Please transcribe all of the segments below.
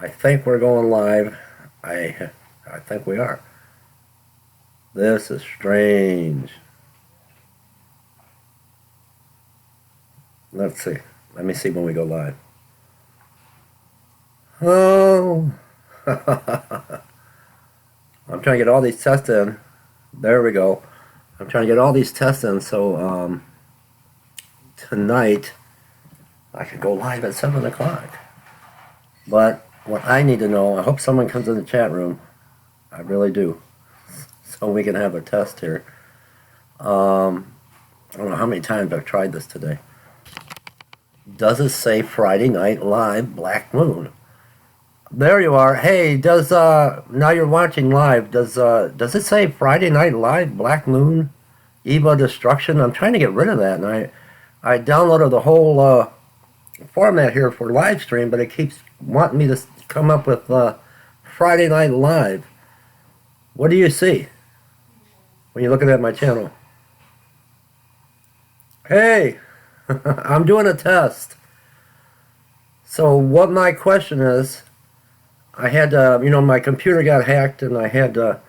I think we're going live. I think we are. This is strange. Let's see. Let me see when we go live. Oh. I'm trying to get all these tests in. There we go. I'm trying to get all these tests in so tonight I could go live at 7 o'clock. But what I need to know, I hope someone comes in the chat room. I really do. So we can have a test here. I don't know how many times I've tried this today. Does it say Friday Night Live Black Moon? There you are. Hey, now you're watching live, does it say Friday Night Live Black Moon Eva Destruction? I'm trying to get rid of that, and I downloaded the whole format here for live stream, but it keeps wanting me to come up with Friday Night Live. What do you see when you're looking at my channel? Hey, I'm doing a test. So what my question is, I had to, my computer got hacked and I had to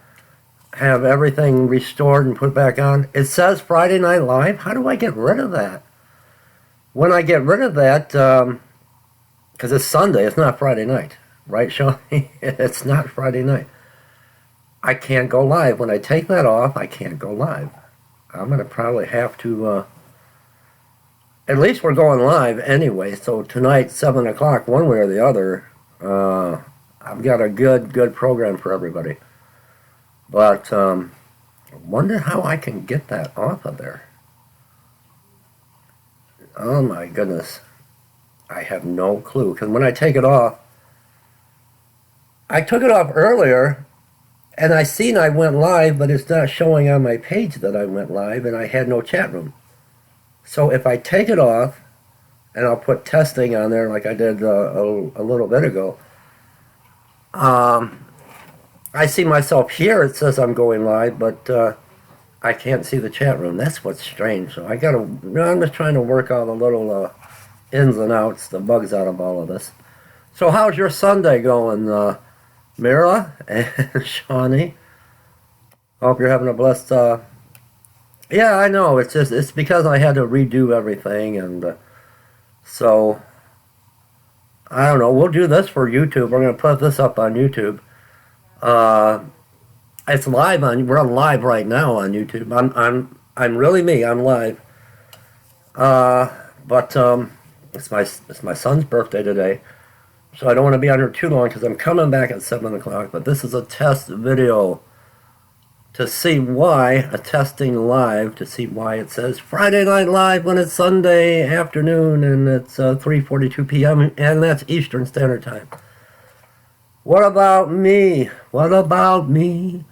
have everything restored and put back on. It says Friday Night Live. How do I get rid of that? When I get rid of that, because it's Sunday, it's not Friday night, right, Sean? It's not Friday night. I can't go live. When I take that off, I can't go live. I'm going to probably have to, at least we're going live anyway, so tonight, 7 o'clock, one way or the other, I've got a good program for everybody. But, I wonder how I can get that off of there. Oh my goodness. I have no clue. Because when I take it off, I took it off earlier, and I seen I went live, but it's not showing on my page that I went live, and I had no chat room. So if I take it off, and I'll put testing on there like I did a little bit ago, I see myself here, it says I'm going live, but I can't see the chat room. That's what's strange. So I'm just trying to work all the little ins and outs, the bugs out of all of this. So how's your Sunday going, Mira and Shawnee? Hope you're having a blessed, yeah, I know, it's because I had to redo everything, and so, I don't know, we'll do this for YouTube. We're going to put this up on YouTube. It's live we're on live right now on YouTube. I'm really me. I'm live. But it's my son's birthday today, so I don't want to be on here too long because I'm coming back at 7 o'clock. But this is a test video to see why to see why it says Friday Night Live when it's Sunday afternoon and it's 3:42 p.m. and that's Eastern Standard Time. What about me? What about me?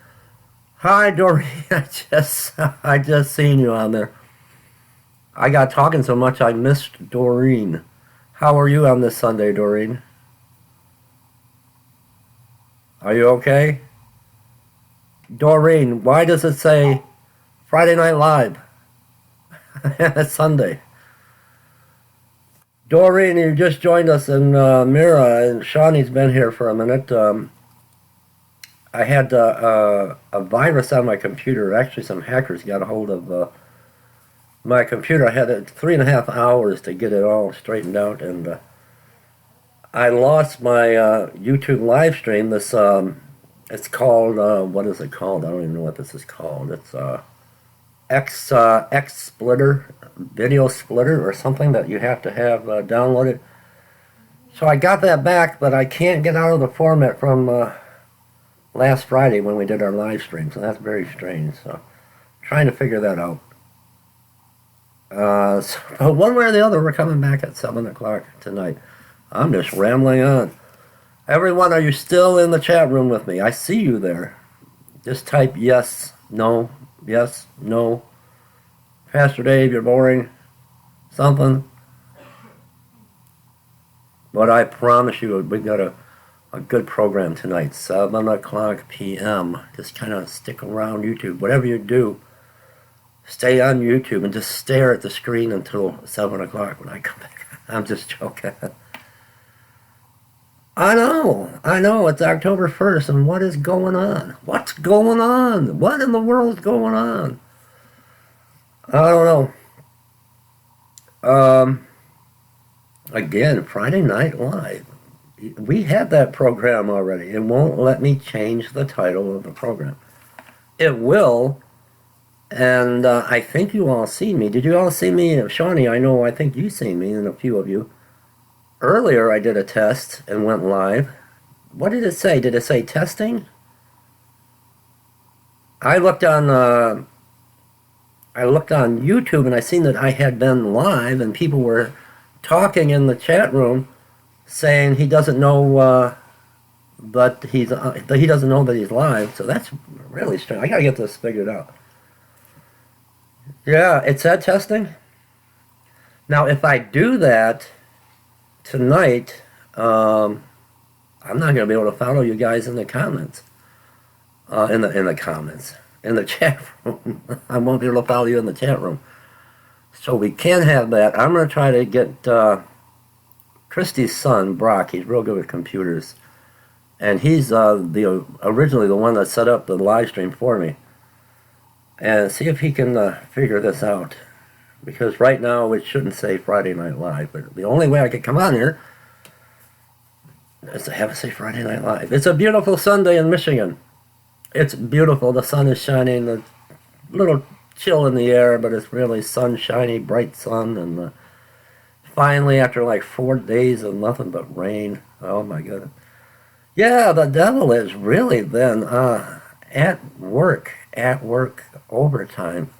Hi, Doreen. I just seen you on there. I got talking so much I missed Doreen. How are you on this Sunday, Doreen? Are you okay? Doreen, why does it say Friday Night Live? It's Sunday. Doreen, you just joined us, and Mira and Shawnee's been here for a minute. I had a virus on my computer. Actually, some hackers got a hold of my computer. I had 3.5 hours to get it all straightened out, and I lost my YouTube live stream. This it's called what is it called? I don't even know what this is called. It's X Splitter, Video Splitter, or something that you have to have downloaded. So I got that back, but I can't get out of the format from last Friday when we did our live stream, so that's very strange. So, trying to figure that out. So one way or the other, we're coming back at 7 o'clock tonight. I'm just rambling on. Everyone, are you still in the chat room with me? I see you there. Just type yes, no, yes, no. Pastor Dave, you're boring. Something. But I promise you, we've got a good program tonight, 7 o'clock p.m. Just kind of stick around YouTube. Whatever you do, stay on YouTube and just stare at the screen until 7 o'clock when I come back. I'm just joking. I know, it's October 1st, and what is going on? What's going on? What in the world is going on? I don't know. Again, Friday Night Live. We had that program already. It won't let me change the title of the program. It will, and I think you all see me. Did you all see me? Shawnee, I think you seen me, and a few of you. Earlier, I did a test and went live. What did it say? Did it say testing? I looked on YouTube and I seen that I had been live, and people were talking in the chat room saying he doesn't know that he doesn't know that he's live. So that's really strange. I gotta get this figured out. Yeah, it said testing. Now, if I do that tonight, I'm not gonna be able to follow you guys in the comments. In the comments, in the chat room. I won't be able to follow you in the chat room. So we can have that. I'm gonna try to get Christy's son, Brock. He's real good with computers, and he's originally the one that set up the live stream for me. And see if he can figure this out, because right now it shouldn't say Friday Night Live. But the only way I could come on here is to have it say Friday Night Live. It's a beautiful Sunday in Michigan. It's beautiful. The sun is shining. The little chill in the air, but it's really sunshiny, bright sun, and finally, after like 4 days of nothing but rain, oh my goodness. Yeah, the devil is really then at work overtime.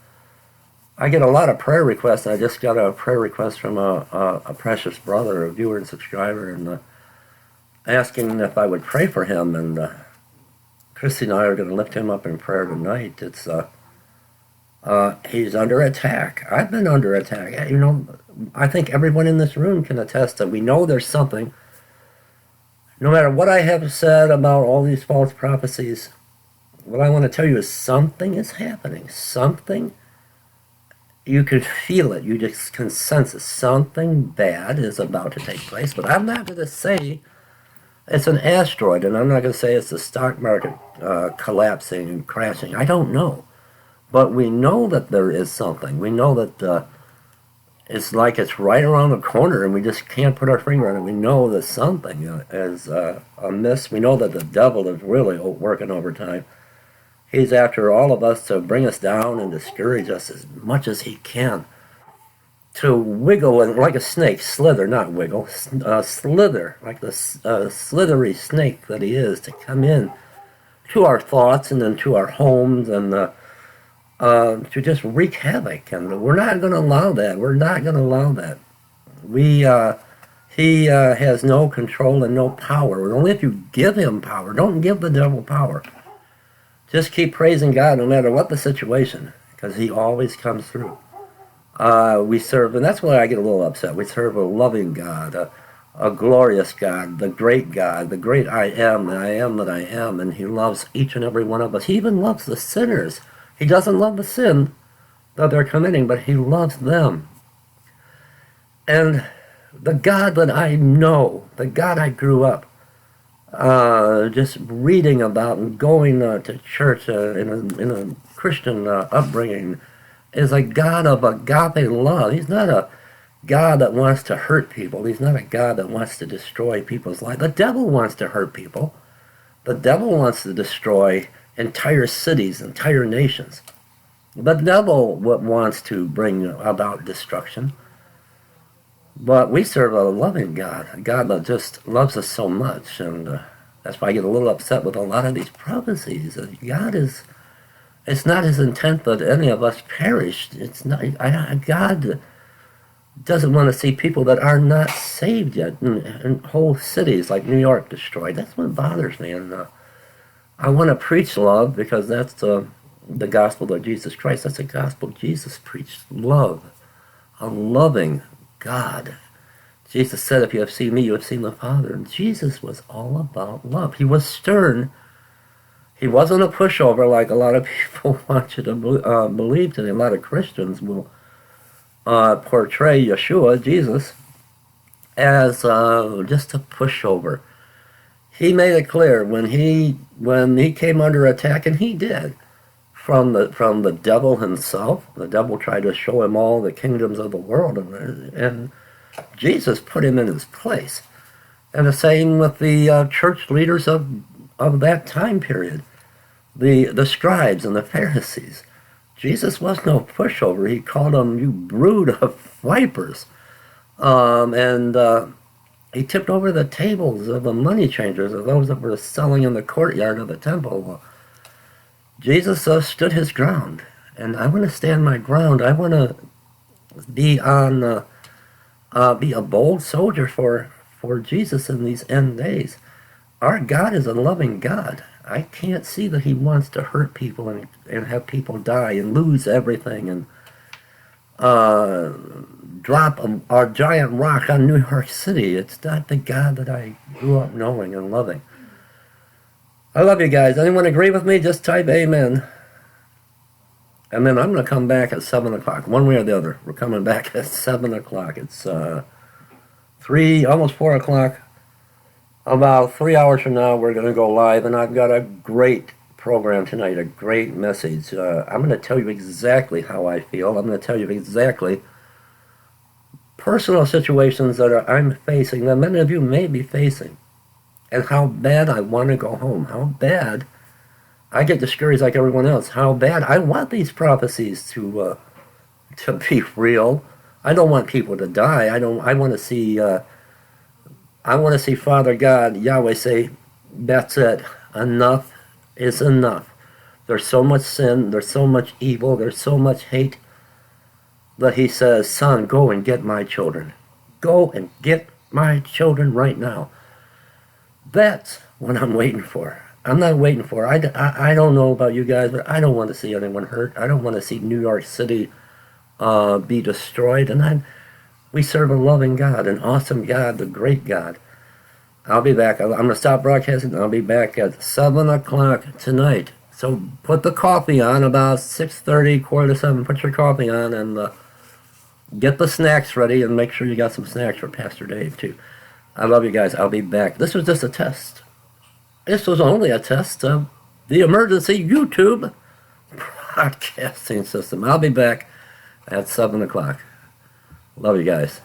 I get a lot of prayer requests. I just got a prayer request from a precious brother, a viewer and subscriber, and asking if I would pray for him. And Christy and I are going to lift him up in prayer tonight. It's he's under attack. I've been under attack. You know, I think everyone in this room can attest that we know there's something. No matter what I have said about all these false prophecies, what I want to tell you is something is happening. Something, you can feel it. You just can sense it. Something bad is about to take place. But I'm not going to say it's an asteroid, and I'm not going to say it's the stock market collapsing and crashing. I don't know. But we know that there is something. We know that it's like it's right around the corner, and we just can't put our finger on it. We know that something is amiss. We know that the devil is really working overtime. He's after all of us to bring us down and discourage us as much as he can. To wiggle and, like a snake, slither, not wiggle, slither, like the slithery snake that he is, to come in to our thoughts and into our homes and to just wreak havoc. And we're not going to allow that. We're not going to allow that. He has no control and no power. Only if you give him power. Don't give the devil power. Just keep praising God no matter what the situation, because he always comes through. We serve, and that's why I get a little upset. We serve a loving God, a glorious God, the great I am that I am, and he loves each and every one of us. He even loves the sinners. He doesn't love the sin that they're committing, but he loves them. And the God that I know, the God I grew up just reading about and going to church in a Christian upbringing, is a God of agape love. He's not a God that wants to hurt people. He's not a God that wants to destroy people's lives. The devil wants to hurt people. The devil wants to destroy entire cities, entire nations. The devil wants to bring about destruction. But we serve a loving God, a God that just loves us so much, and that's why I get a little upset with a lot of these prophecies. God is, it's not his intent that any of us perish. It's not. God doesn't want to see people that are not saved yet, and whole cities like New York destroyed. That's what bothers me, and I want to preach love, because that's the gospel of Jesus Christ. That's the gospel Jesus preached. Love, a loving God. Jesus said, if you have seen me, you have seen the Father. And Jesus was all about love. He was stern. He wasn't a pushover like a lot of people want you to believe today. A lot of Christians will portray Yeshua, Jesus, as just a pushover. he made it clear when he came under attack, and he did, from the devil himself. The devil tried to show him all the kingdoms of the world, and Jesus put him in his place. And the same with the church leaders of that time period, the scribes and the Pharisees. Jesus was no pushover. He called them, "You brood of vipers," and he tipped over the tables of the money changers, of those that were selling in the courtyard of the temple. Well, Jesus stood his ground, and I want to stand my ground. I want to be be a bold soldier for Jesus in these end days. Our God is a loving God. I can't see that he wants to hurt people and have people die and lose everything and drop a giant rock on New York City. It's not the God that I grew up knowing and loving. I love you guys. Anyone agree with me? Just type amen. And then I'm going to come back at 7 o'clock, one way or the other. We're coming back at 7 o'clock. It's almost 4 o'clock. About 3 hours from now, we're going to go live, and I've got a great program tonight, a great message. I'm going to tell you exactly how I feel. I'm going to tell you exactly personal situations that I'm facing, that many of you may be facing, and how bad I want to go home, how bad I get discouraged like everyone else, how bad I want these prophecies to be real. I don't want people to die. I want to see Father God, Yahweh, say, "That's it. Enough is enough." There's so much sin, there's so much evil, there's so much hate, that he says, "Son, go and get my children. Go and get my children right now." That's what I'm waiting for. I'm not waiting for. I don't know about you guys, but I don't want to see anyone hurt. I don't want to see New York City be destroyed. And we serve a loving God, an awesome God, the great God. I'll be back. I'm going to stop broadcasting. I'll be back at 7 o'clock tonight. So put the coffee on about 6:30, 6:45. Put your coffee on and get the snacks ready, and make sure you got some snacks for Pastor Dave, too. I love you guys. I'll be back. This was just a test. This was only a test of the emergency YouTube broadcasting system. I'll be back at 7 o'clock. Love you guys.